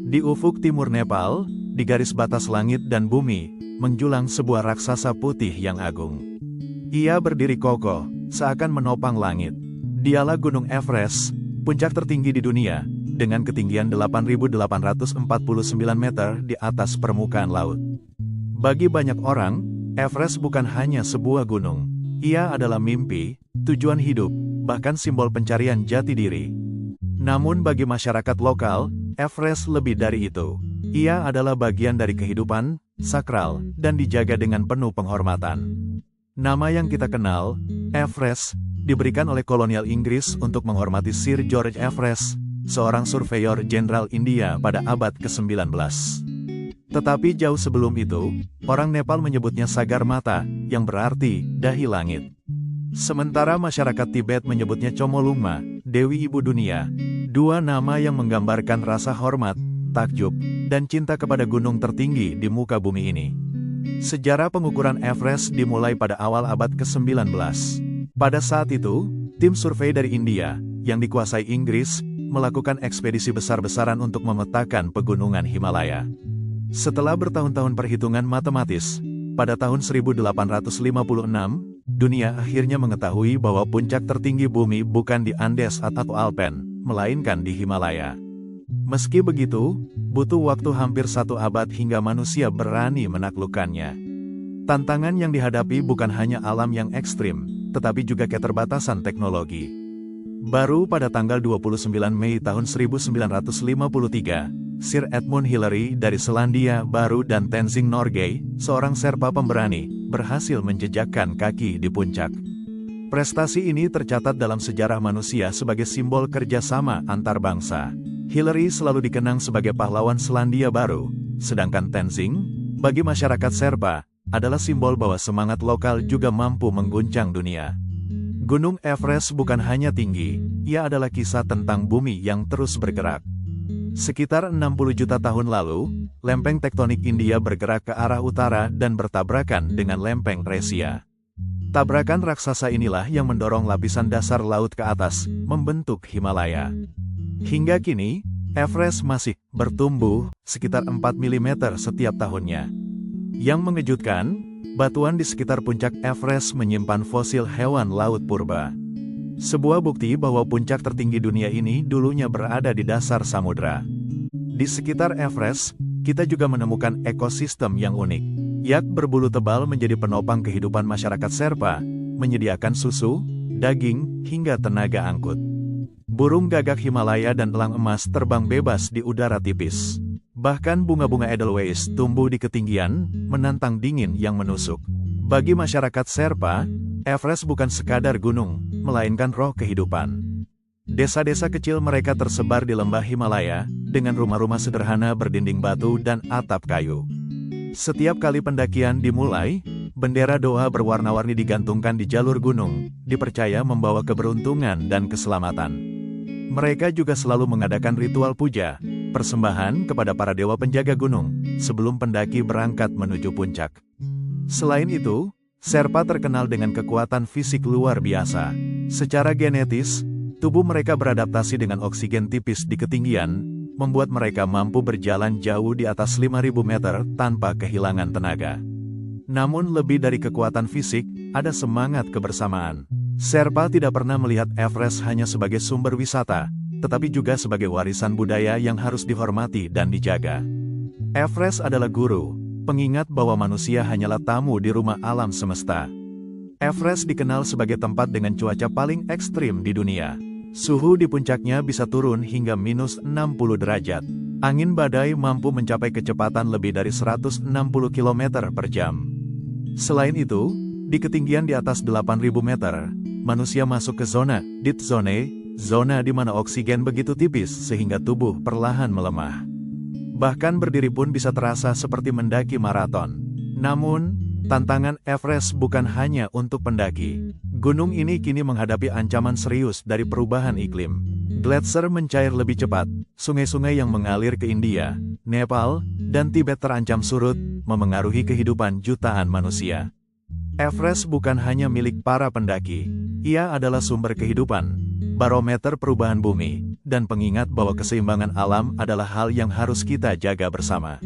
Di ufuk timur Nepal, di garis batas langit dan bumi, menjulang sebuah raksasa putih yang agung. Ia berdiri kokoh, seakan menopang langit. Dialah Gunung Everest, puncak tertinggi di dunia, dengan ketinggian 8.849 meter di atas permukaan laut. Bagi banyak orang, Everest bukan hanya sebuah gunung. Ia adalah mimpi, tujuan hidup, bahkan simbol pencarian jati diri. Namun bagi masyarakat lokal, Everest lebih dari itu. Ia adalah bagian dari kehidupan, sakral, dan dijaga dengan penuh penghormatan. Nama yang kita kenal, Everest, diberikan oleh kolonial Inggris untuk menghormati Sir George Everest, seorang surveyor jenderal India pada abad ke-19. Tetapi jauh sebelum itu, orang Nepal menyebutnya Sagarmatha, yang berarti dahi langit. Sementara masyarakat Tibet menyebutnya Chomolungma, Dewi Ibu Dunia, dua nama yang menggambarkan rasa hormat, takjub, dan cinta kepada gunung tertinggi di muka bumi ini. Sejarah pengukuran Everest dimulai pada awal abad ke-19. Pada saat itu, tim survei dari India, yang dikuasai Inggris, melakukan ekspedisi besar-besaran untuk memetakan pegunungan Himalaya. Setelah bertahun-tahun perhitungan matematis, pada tahun 1856, dunia akhirnya mengetahui bahwa puncak tertinggi bumi bukan di Andes atau Alpen, melainkan di Himalaya. Meski begitu, butuh waktu hampir 1 abad hingga manusia berani menaklukkannya. Tantangan yang dihadapi bukan hanya alam yang ekstrim, tetapi juga keterbatasan teknologi. Baru pada tanggal 29 Mei tahun 1953, Sir Edmund Hillary dari Selandia Baru dan Tenzing Norgay, seorang Sherpa pemberani, berhasil menjejakkan kaki di puncak. Prestasi ini tercatat dalam sejarah manusia sebagai simbol kerjasama antar bangsa. Hillary selalu dikenang sebagai pahlawan Selandia Baru, sedangkan Tenzing, bagi masyarakat Sherpa, adalah simbol bahwa semangat lokal juga mampu mengguncang dunia. Gunung Everest bukan hanya tinggi, ia adalah kisah tentang bumi yang terus bergerak. Sekitar 60 juta tahun lalu, lempeng tektonik India bergerak ke arah utara dan bertabrakan dengan lempeng Resia. Tabrakan raksasa inilah yang mendorong lapisan dasar laut ke atas, membentuk Himalaya. Hingga kini, Everest masih bertumbuh sekitar 4 mm setiap tahunnya. Yang mengejutkan, batuan di sekitar puncak Everest menyimpan fosil hewan laut purba. Sebuah bukti bahwa puncak tertinggi dunia ini dulunya berada di dasar samudra. Di sekitar Everest, kita juga menemukan ekosistem yang unik. Yak berbulu tebal menjadi penopang kehidupan masyarakat Sherpa, menyediakan susu, daging, hingga tenaga angkut. Burung gagak Himalaya dan elang emas terbang bebas di udara tipis. Bahkan bunga-bunga Edelweiss tumbuh di ketinggian, menantang dingin yang menusuk. Bagi masyarakat Sherpa, Everest bukan sekadar gunung, melainkan roh kehidupan. Desa-desa kecil mereka tersebar di lembah Himalaya, dengan rumah-rumah sederhana berdinding batu dan atap kayu. Setiap kali pendakian dimulai, bendera doa berwarna-warni digantungkan di jalur gunung, dipercaya membawa keberuntungan dan keselamatan. Mereka juga selalu mengadakan ritual puja, persembahan kepada para dewa penjaga gunung, sebelum pendaki berangkat menuju puncak. Selain itu, Sherpa terkenal dengan kekuatan fisik luar biasa. Secara genetis, tubuh mereka beradaptasi dengan oksigen tipis di ketinggian, membuat mereka mampu berjalan jauh di atas 5.000 meter tanpa kehilangan tenaga. Namun lebih dari kekuatan fisik, ada semangat kebersamaan. Sherpa tidak pernah melihat Everest hanya sebagai sumber wisata, tetapi juga sebagai warisan budaya yang harus dihormati dan dijaga. Everest adalah guru, pengingat bahwa manusia hanyalah tamu di rumah alam semesta. Everest dikenal sebagai tempat dengan cuaca paling ekstrim di dunia. Suhu di puncaknya bisa turun hingga minus 60 derajat. Angin badai mampu mencapai kecepatan lebih dari 160 km per jam. Selain itu, di ketinggian di atas 8.000 meter, manusia masuk ke zona dead zone, zona di mana oksigen begitu tipis sehingga tubuh perlahan melemah. Bahkan berdiri pun bisa terasa seperti mendaki maraton. Namun, tantangan Everest bukan hanya untuk pendaki. Gunung ini kini menghadapi ancaman serius dari perubahan iklim. Gletser mencair lebih cepat, sungai-sungai yang mengalir ke India, Nepal, dan Tibet terancam surut, memengaruhi kehidupan jutaan manusia. Everest bukan hanya milik para pendaki, ia adalah sumber kehidupan, barometer perubahan bumi, dan pengingat bahwa keseimbangan alam adalah hal yang harus kita jaga bersama.